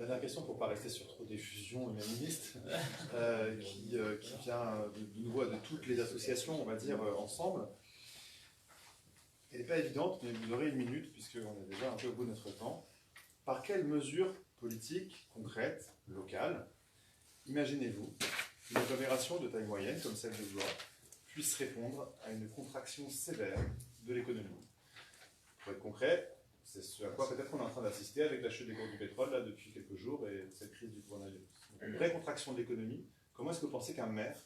dernière question pour ne pas rester sur trop des fusions humanistes, qui vient de nouveau de toutes les associations, on va dire, ensemble. Elle n'est pas évidente, mais vous aurez une minute, puisqu'on est déjà un peu au bout de notre temps. Par quelles mesures politiques, concrètes, locales, imaginez-vous qu'une agglomération de taille moyenne, comme celle de Blois, puisse répondre à une contraction sévère de l'économie? Pour être concret, c'est ce à quoi peut-être on est en train d'assister avec la chute des cours du pétrole là, depuis quelques jours et cette crise du coronavirus. Donc, une vraie contraction de l'économie. Comment est-ce que vous pensez qu'un maire,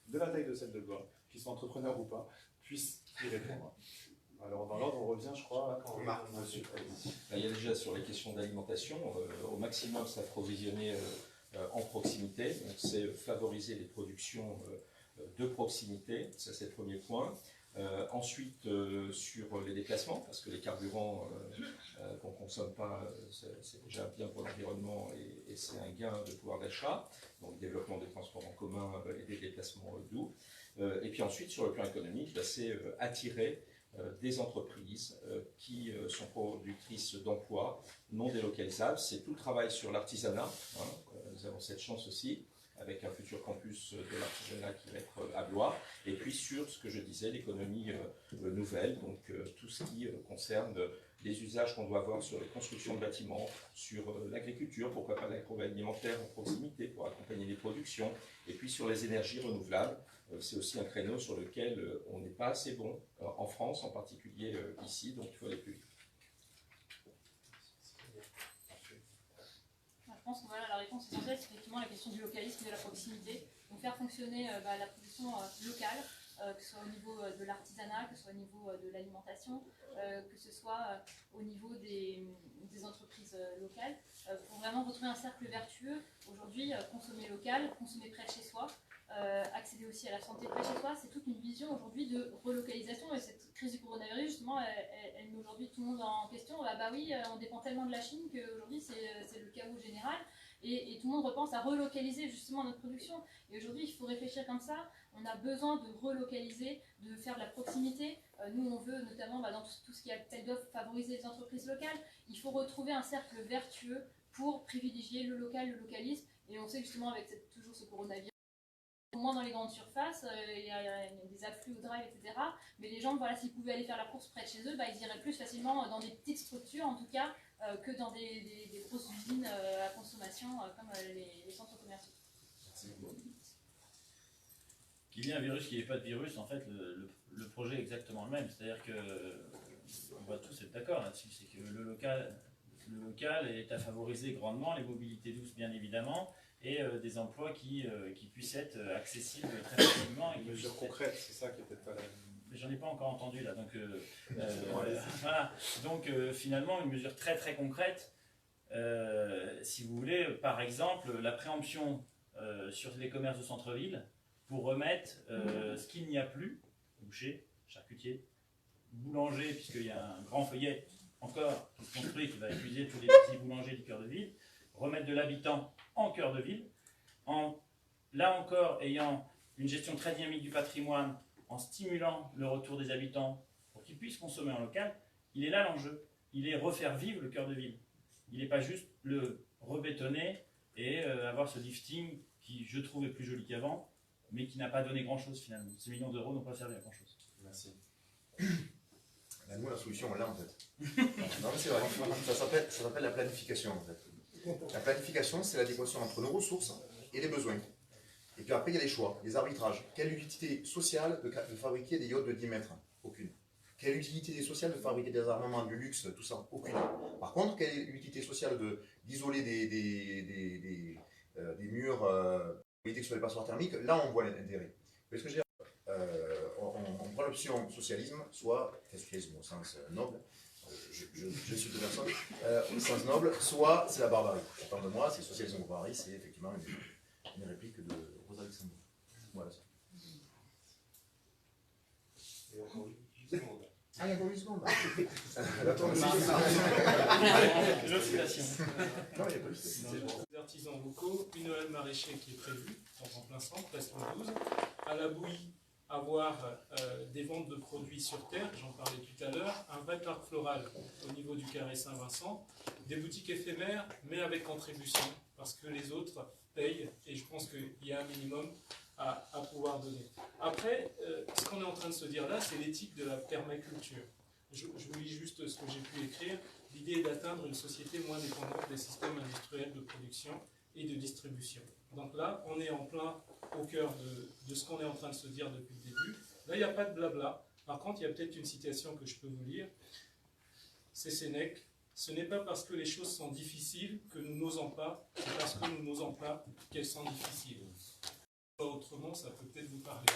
de la taille de celle de Blois, qu'il soit entrepreneur ou pas, puisse y répondre? Alors dans l'ordre, on revient, je crois, Il y a déjà sur les questions d'alimentation, au maximum s'approvisionner en proximité, donc c'est favoriser les productions de proximité, ça c'est le premier point. Ensuite, sur les déplacements, parce que les carburants qu'on ne consomme pas, c'est déjà bien pour l'environnement et c'est un gain de pouvoir d'achat, donc développement des transports en commun et des déplacements doux. Et puis ensuite, sur le plan économique, c'est attirer des entreprises qui sont productrices d'emplois non délocalisables. C'est tout le travail sur l'artisanat, nous avons cette chance aussi, avec un futur campus de l'artisanat qui va être à Blois, et puis sur ce que je disais, l'économie nouvelle, donc tout ce qui concerne les usages qu'on doit avoir sur les constructions de bâtiments, sur l'agriculture, pourquoi pas l'agroalimentaire en proximité pour accompagner les productions, et puis sur les énergies renouvelables. C'est aussi un créneau sur lequel on n'est pas assez bon, en France en particulier ici, donc il faut aller plus vite. Je pense que voilà, la réponse essentielle, c'est effectivement la question du localisme et de la proximité. Donc faire fonctionner la production locale, que ce soit au niveau de l'artisanat, que ce soit au niveau de l'alimentation, que ce soit au niveau des entreprises locales, pour vraiment retrouver un cercle vertueux. Aujourd'hui, consommer local, consommer près de chez soi, accéder aussi à la santé près de chez soi, c'est toute une vision aujourd'hui de relocalisation. Et cette crise du coronavirus, justement, elle met aujourd'hui tout le monde en question. Bah oui, on dépend tellement de la Chine qu'aujourd'hui c'est le chaos général et tout le monde repense à relocaliser justement notre production. Et aujourd'hui, il faut réfléchir comme ça. On a besoin de relocaliser, de faire de la proximité. Nous, on veut notamment dans tout ce qui est appel d'offres favoriser les entreprises locales. Il faut retrouver un cercle vertueux pour privilégier le local, le localisme. Et on sait justement avec toujours ce coronavirus, au moins dans les grandes surfaces, il y a des afflux au drive, etc. Mais les gens, voilà, s'ils pouvaient aller faire la course près de chez eux, ils iraient plus facilement dans des petites structures, en tout cas, que dans des grosses usines à consommation, comme les centres commerciaux. Qu'il y ait un virus, qu'il n'y ait pas de virus, en fait, le projet est exactement le même. C'est-à-dire que, on va tous être d'accord là-dessus, c'est que le local est à favoriser grandement, les mobilités douces bien évidemment, et des emplois qui puissent être accessibles très facilement. Une mesure concrète, c'est ça qui est peut-être pas la... J'en ai pas encore entendu là, donc voilà. Donc finalement, une mesure très très concrète, si vous voulez, par exemple, la préemption sur les commerces de centre-ville pour remettre ce qu'il n'y a plus, boucher, charcutier, boulanger, puisqu'il y a un grand feuillet encore qui se construit, qui va épuiser tous les petits boulangers du cœur de ville, remettre de l'habitant en cœur de ville, en là encore ayant une gestion très dynamique du patrimoine, en stimulant le retour des habitants pour qu'ils puissent consommer en local. Il est là l'enjeu, il est refaire vivre le cœur de ville. Il n'est pas juste le rebétonner et avoir ce lifting qui, je trouve, est plus joli qu'avant, mais qui n'a pas donné grand-chose finalement. Ces millions d'euros n'ont pas servi à grand-chose. Merci. Nous, la solution, on l'a en fait. Non, mais c'est vrai. Ça s'appelle la planification en fait. La planification, c'est l'adéquation entre nos ressources et les besoins. Et puis après, il y a les choix, les arbitrages. Quelle utilité sociale de fabriquer des yachts de 10 mètres? Aucune. Quelle utilité sociale de fabriquer des armements du luxe? Tout ça? Aucune. Par contre, quelle est l'utilité sociale d'isoler des murs sur les passoires thermiques? Là, on voit l'intérêt. Parce que je veux dire, on prend l'option socialisme, soit socialisme au sens noble, je suis de personne, au sens noble, soit c'est la barbarie. Autant de moi, c'est socialisme ou barbarie, c'est effectivement une réplique de Rosa Luxembourg. Voilà. Et encore 8 secondes. Ah, il y a encore 8 secondes. Non, il n'y a pas eu des artisans locaux, une OL maraîcher qui est prévue, dans en plein centre, presque 12. À la bouillie, avoir des ventes de produits sur terre, j'en parlais tout à l'heure, un vrai parc floral au niveau du carré Saint-Vincent, des boutiques éphémères, mais avec contribution, parce que les autres payent, et je pense qu'il y a un minimum à pouvoir donner. Après, ce qu'on est en train de se dire là, c'est l'éthique de la permaculture. Je vous lis juste ce que j'ai pu écrire. L'idée est d'atteindre une société moins dépendante des systèmes industriels de production et de distribution. Donc là, on est en plein au cœur de ce qu'on est en train de se dire depuis le début. Là, il n'y a pas de blabla. Par contre, il y a peut-être une citation que je peux vous lire. C'est Sénèque. Ce n'est pas parce que les choses sont difficiles que nous n'osons pas, c'est parce que nous n'osons pas qu'elles sont difficiles. Autrement, ça peut peut-être vous parler.